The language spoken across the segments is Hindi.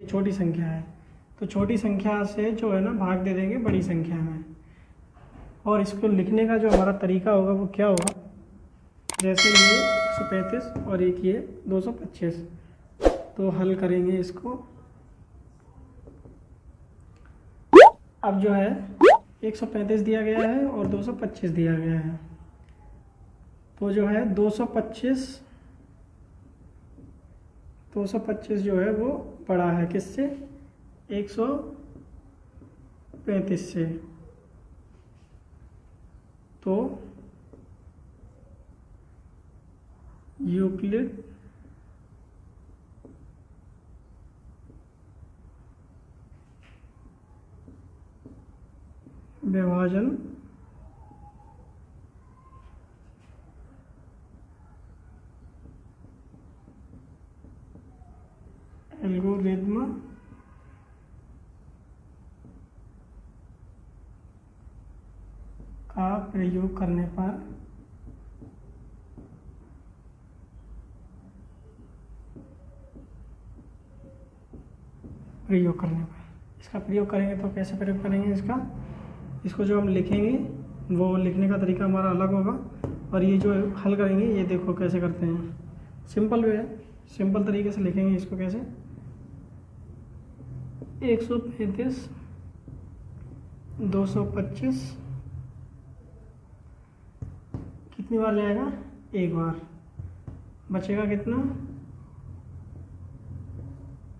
छोटी संख्या है, तो छोटी संख्या से जो है ना भाग दे देंगे बड़ी संख्या में। और इसको लिखने का जो हमारा तरीका होगा वो क्या होगा, जैसे ये 135 और एक ये 225, तो हल करेंगे इसको। अब जो है 135 दिया गया है और 225 दिया गया है, तो जो है 225 जो है वो बड़ा है किससे, 135 से। तो यूक्लिड विभाजन एल्गोरिथ्म का प्रयोग करने पर इसका प्रयोग करेंगे। तो कैसे प्रयोग करेंगे इसको जो हम लिखेंगे वो लिखने का तरीका हमारा अलग होगा, और ये जो हल करेंगे ये देखो कैसे करते हैं, सिंपल वे है, सिंपल तरीके से लिखेंगे इसको। कैसे, 135 225 कितनी बार जाएगा, एक बार, बचेगा कितना,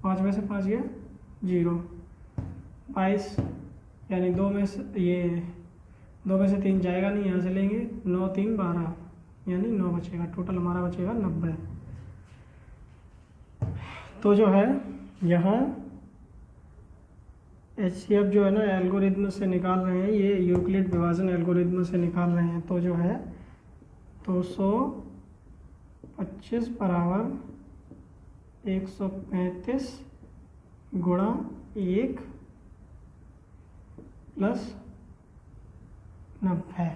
5 में से 5 गया 0, 22 यानी 2 में से 3 जाएगा नहीं, यहाँ से लेंगे 9 3 12 यानी 9 बचेगा, टोटल हमारा बचेगा 90। तो जो है यहाँ HCF जो है ना एल्गोरिथम से निकाल रहे हैं, ये यूक्लिड विभाजन एल्गोरिथम से निकाल रहे हैं। तो जो है 225 बराबर 135 गुणा 1 प्लस 90।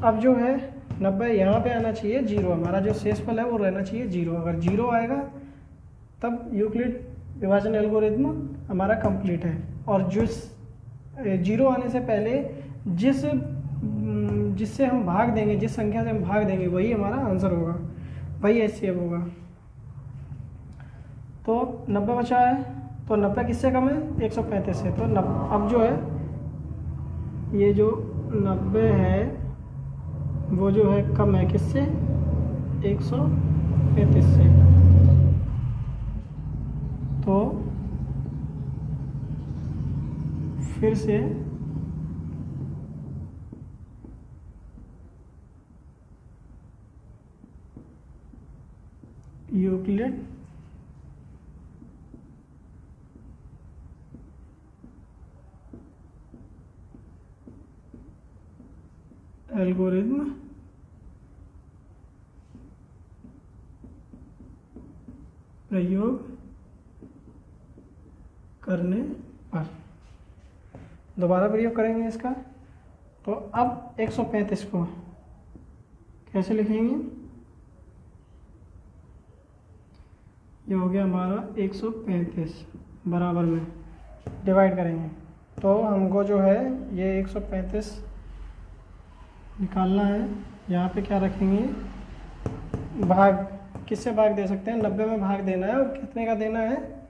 अब जो है 90 यहाँ पे आना चाहिए 0, हमारा जो शेषफल है वो रहना चाहिए 0। अगर 0 आएगा तब यूक्लिड विभाजन एल्गोरिथम हमारा कंप्लीट है। और जो 0 आने से पहले जिससे हम भाग देंगे, जिस संख्या से हम भाग देंगे वही हमारा आंसर होगा, वही HCF होगा। तो 90 बचा है, तो 90 किससे कम है, 135 से। तो अब जो है ये जो 90 है वो जो है कम है किससे, 135 से। तो फिर से यूक्लिड एल्गोरिथम प्रयोग करने पर, दोबारा प्रयोग करेंगे इसका। तो अब 135 को कैसे लिखेंगे, ये हो गया हमारा 135 बराबर में डिवाइड करेंगे। तो हमको जो है ये 135 निकालना है। यहाँ पे क्या रखेंगे, भाग, किससे भाग दे सकते हैं, 90 में भाग देना है। और कितने का देना है,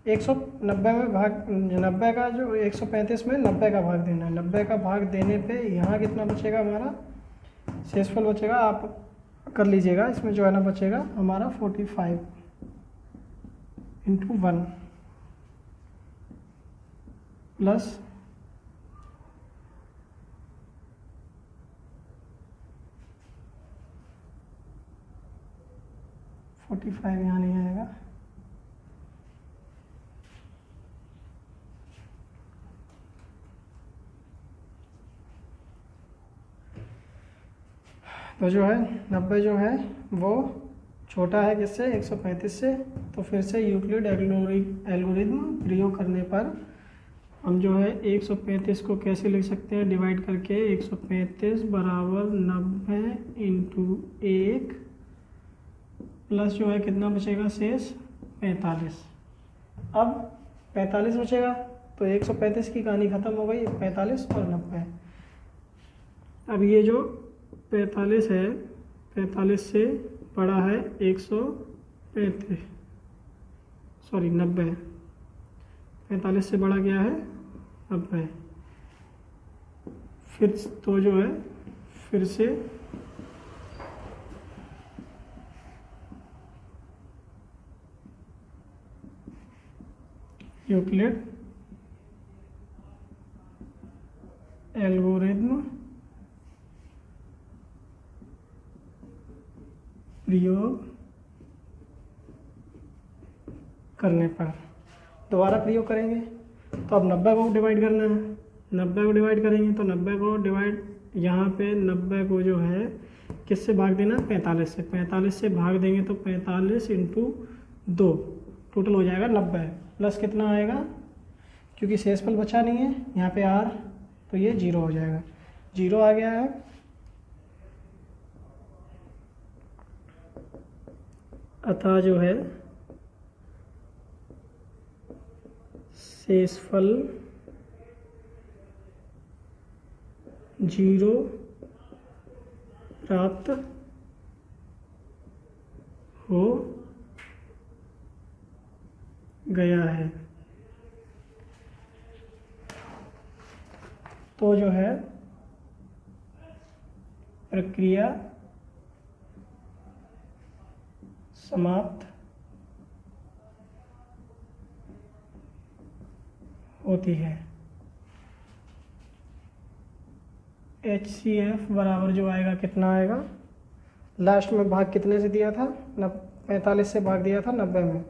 190 में भाग, 90 का जो 135 में 90 का भाग देना है। 90 का भाग देने पे यहाँ कितना बचेगा, हमारा शेषफल बचेगा, आप कर लीजिएगा, इसमें जो है ना बचेगा हमारा 45 × 1 प्लस 45 यहाँ नहीं आएगा, तो जो है 90 जो है वो छोटा है किससे, 135 से। तो फिर से यूक्लिड एल्गोरिथम प्रयोग करने पर हम जो है 135 को कैसे लिख सकते हैं, डिवाइड करके 135 बराबर 90 × 1 प्लस जो है कितना बचेगा शेष 45। अब 45 बचेगा तो 135 की कहानी ख़त्म हो गई, 45 और 90। अब ये जो 45 है, 45 से बड़ा है 135, सॉरी 90, 45 से बड़ा क्या है 90। फिर तो जो है फिर से यूक्लिड एल्गोरिथ्म प्रयोग करने पर दोबारा प्रयोग करेंगे। तो अब 90 को डिवाइड करना है, 90 को डिवाइड करेंगे तो 90 को डिवाइड, यहाँ पे 90 को जो है किससे भाग देना, 45 से। 45 से भाग देंगे तो 45 इंटू 2 टोटल हो जाएगा 90, प्लस कितना आएगा, क्योंकि शेषफल बचा नहीं है यहाँ पे r, तो ये 0 हो जाएगा, 0 आ गया है। अतः जो है शेषफल 0 प्राप्त हो गया है। तो जो है प्रक्रिया समाप्त होती है। HCF बराबर जो आएगा कितना आएगा, लास्ट में भाग कितने से दिया था, 45 से भाग दिया था 90 में,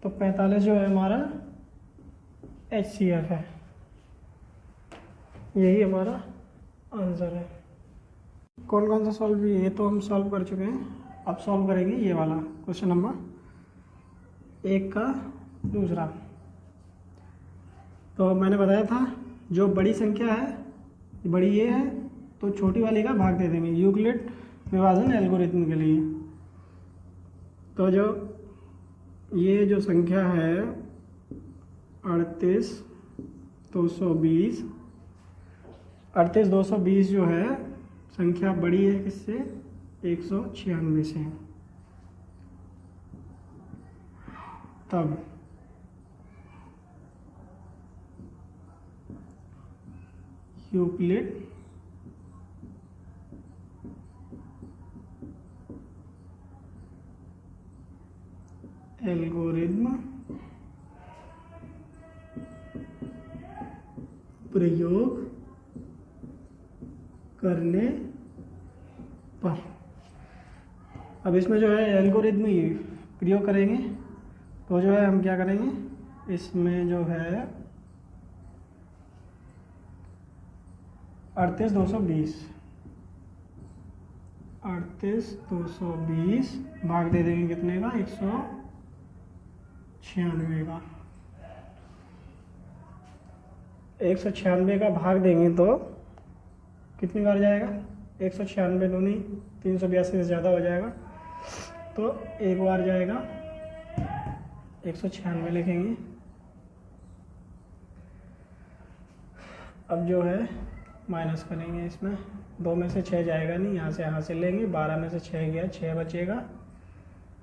तो 45 जो है हमारा HCF है। यही हमारा आंसर है। कौन कौन सा सॉल्व, ये तो हम सॉल्व कर चुके हैं। अब सॉल्व करेंगे ये वाला क्वेश्चन नंबर 1 का दूसरा। तो मैंने बताया था जो बड़ी संख्या है, बड़ी ये है, तो छोटी वाली का भाग दे देंगे यूक्लिड विभाजन एल्गोरिथम के लिए। तो जो ये जो संख्या है 38,220, 38,220 जो है संख्या बड़ी है किससे, 196 से। तब यूक्लिड एल्गोरिथम प्रयोग करने पर, अब इसमें जो है एल्गोरिथम प्रयोग करेंगे तो जो है हम क्या करेंगे, इसमें जो है 38,220 भाग दे देंगे कितने का, 196 का। 196 का भाग देंगे तो कितनी बार जाएगा, 196 दूनी 382 से ज़्यादा हो जाएगा, तो एक बार जाएगा 196 लिखेंगे। अब जो है माइनस करेंगे, इसमें 2 में से 6 जाएगा नहीं, यहाँ से हासिल लेंगे, 12 में से 6 गया, 6 बचेगा,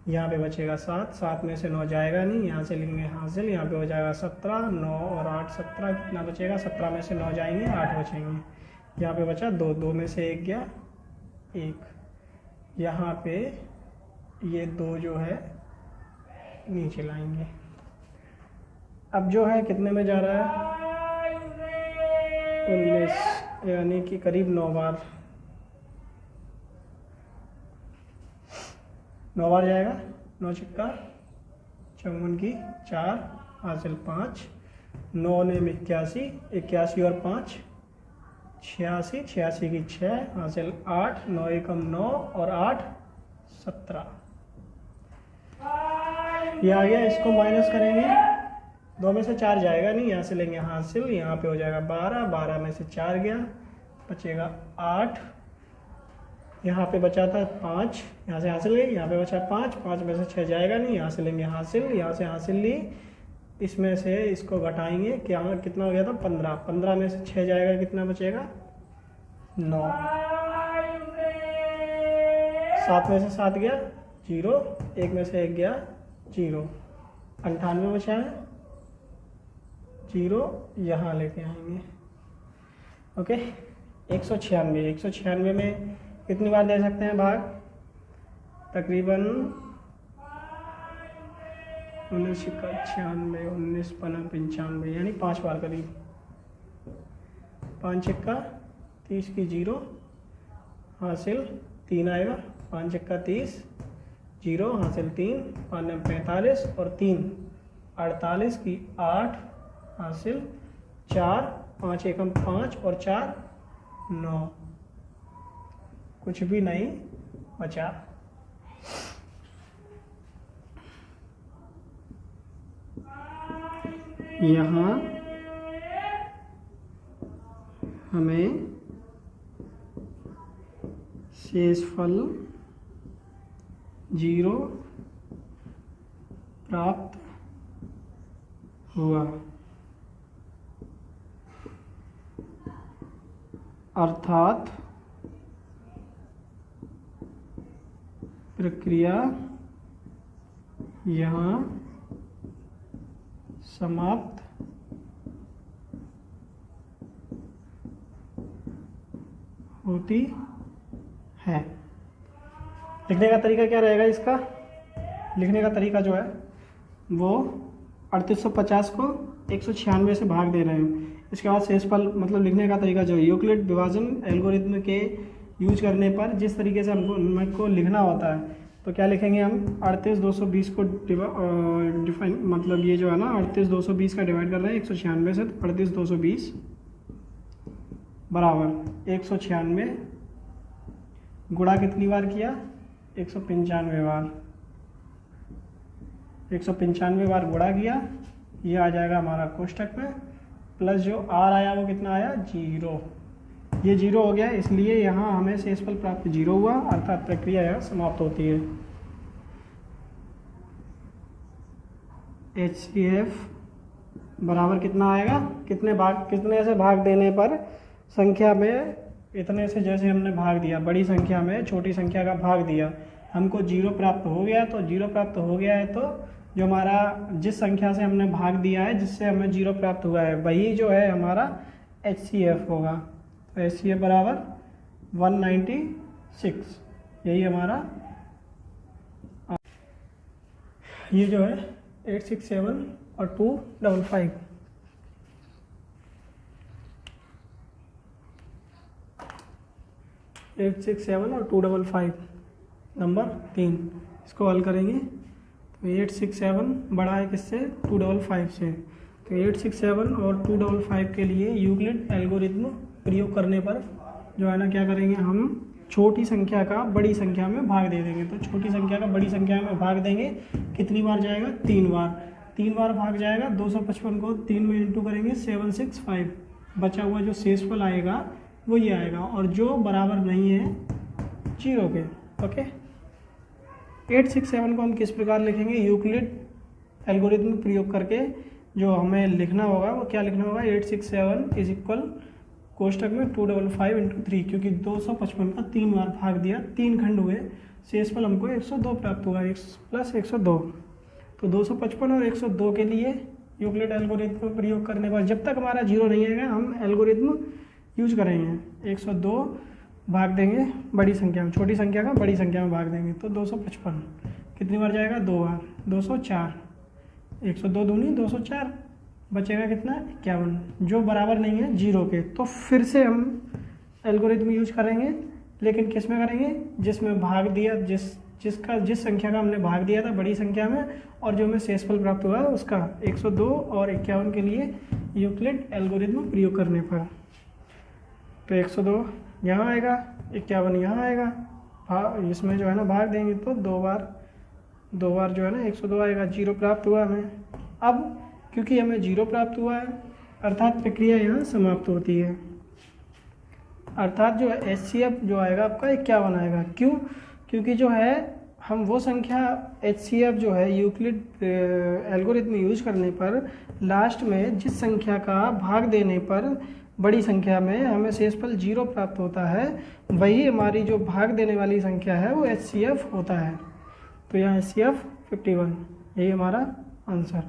यहाँ पे बचेगा 7, 7 में से 9 जाएगा नहीं, यहाँ से लेंगे हासिल, यहाँ पे हो जाएगा 17, 9 और 8 17, कितना बचेगा, 17 में से 9 जाएंगे, 8 बचेंगे, यहाँ पे बचा 2, 2 में से 1 गया 1, यहाँ पे ये 2 जो है नीचे लाएंगे। अब जो है कितने में जा रहा है, 19, यानी कि करीब 9 बार, 9 बार जाएगा, 9 छिक्का 54 की 4 हासिल 5, 9 ने 81, 81 और 5 86, 86 की 6 हासिल 8, 9 एकम 9 और 8 17, ये आ गया। इसको माइनस करेंगे, 2 में से 4 जाएगा नहीं, यहाँ से लेंगे हासिल, यहाँ पे हो जाएगा 12, 12 में से 4 गया, बचेगा 8, यहाँ पे बचा था 5, यहाँ से हासिल गई, यहाँ पे बचा 5, 5 में से 6 जाएगा नहीं, यहाँ से लेंगे हासिल, यहाँ से हासिल ली, इसमें से इसको घटाएंगे, क्या कितना हो गया था 15, 15 में से 6 जाएगा, कितना बचेगा 9, 7 में से 7 गया 0, 1 में से 1 गया 0, 98 बचा है 0, यहाँ लेके आएंगे। ओके, 196, 196 में कितनी बार दे सकते हैं भाग? तकरीबन 19 का 96, 19 पना 95, यानी 5 बार करीब। 5 का 30 की 0 हासिल 3 आएगा, 5 का 30 0 हासिल 3, 5 45 और 3 48 की 8 हासिल 4, 5 एकम 5 और 4 9, कुछ भी नहीं बचा। यहाँ हमें शेषफल 0 प्राप्त हुआ, अर्थात प्रक्रिया यहाँ समाप्त होती है। लिखने का तरीका क्या रहेगा इसका? लिखने का तरीका जो है वो 3850 को 196 से भाग दे रहे हैं। इसके बाद शेषफल मतलब लिखने का तरीका जो है यूक्लिड विभाजन एल्गोरिथ्म के यूज करने पर जिस तरीके से हमको लिखना होता है, तो क्या लिखेंगे हम? 38220 को डिफाइन मतलब ये जो है ना 38220 का डिवाइड कर रहे हैं 196 से, तो 38220 बराबर 196 गुणा कितनी बार किया? 195 बार। 195 बार गुणा किया, ये आ जाएगा हमारा कोष्टक में, प्लस जो आर आया वो कितना आया? 0। ये 0 हो गया, इसलिए यहाँ हमें शेषफल प्राप्त 0 हुआ, अर्थात प्रक्रिया यहाँ समाप्त होती है। HCF बराबर कितना आएगा? कितने से भाग देने पर संख्या में इतने से जैसे हमने भाग दिया, बड़ी संख्या में छोटी संख्या का भाग दिया, हमको 0 प्राप्त हो गया। तो 0 प्राप्त हो गया है तो जो हमारा जिस संख्या से हमने भाग दिया है जिससे हमें 0 प्राप्त हुआ है वही जो है हमारा HCF होगा। तो HCF बराबर 196, यही हमारा ये जो है 867 और 255। एट सिक्स सेवन और 255 नंबर 3, इसको हल करेंगे तो 867 बड़ा है किससे? 255 से। तो 867 और 255 के लिए यूक्लिड एल्गोरिथ्म प्रयोग करने पर जो है ना क्या करेंगे, हम छोटी संख्या का बड़ी संख्या में भाग दे देंगे। तो छोटी संख्या का बड़ी संख्या में भाग देंगे, कितनी बार जाएगा? 3 बार। 3 बार भाग जाएगा, 255 को 3 में इंटू करेंगे 765, बचा हुआ जो शेषफल आएगा वो ये आएगा, और जो बराबर नहीं है 0 के। ओके, 867 को हम किस प्रकार लिखेंगे? यूक्लिड एल्गोरिथम प्रयोग करके जो हमें लिखना होगा वो क्या लिखना होगा? 867 इज इक्वल कोष्टक में 255 इंटू 3, क्योंकि 255 का 3 बार भाग दिया, 3 खंड हुए, शेषफल हमको 102 प्राप्त हुआ, x प्लस 102। तो 255 और 102 के लिए यूक्लिड एल्गोरिथम प्रयोग करने पर जब तक हमारा 0 नहीं आएगा हम एल्गोरिथम यूज करेंगे। 102 भाग देंगे बड़ी संख्या में, छोटी संख्या का बड़ी संख्या में भाग देंगे, तो 255 कितनी बार जाएगा? 2 बार, 204। 102 दूनी 204, बचेगा कितना? 51, जो बराबर नहीं है 0 के। तो फिर से हम एल्गोरिथम यूज करेंगे, लेकिन किस में करेंगे? जिसमें भाग दिया, जिस संख्या का हमने भाग दिया था बड़ी संख्या में, और जो हमें शेषफल प्राप्त हुआ उसका। 102 और 51 के लिए यूक्लिड एल्गोरिथम प्रयोग करने पर तो 102 यहाँ आएगा, 51 यहाँ आएगा, इसमें जो है ना भाग देंगे तो 2 बार जो है ना 102 आएगा, 0 प्राप्त हुआ हमें। अब क्योंकि हमें 0 प्राप्त हुआ है अर्थात प्रक्रिया यहाँ समाप्त होती है। अर्थात जो HCF जो आएगा आपका 51 आएगा। क्यों? क्योंकि जो है हम वो संख्या HCF जो है यूक्लिड एल्गोरिथम यूज करने पर लास्ट में जिस संख्या का भाग देने पर बड़ी संख्या में हमें शेषफल 0 प्राप्त होता है, वही हमारी जो भाग देने वाली संख्या है वो HCF होता है। तो यहाँ HCF 51, यही हमारा आंसर।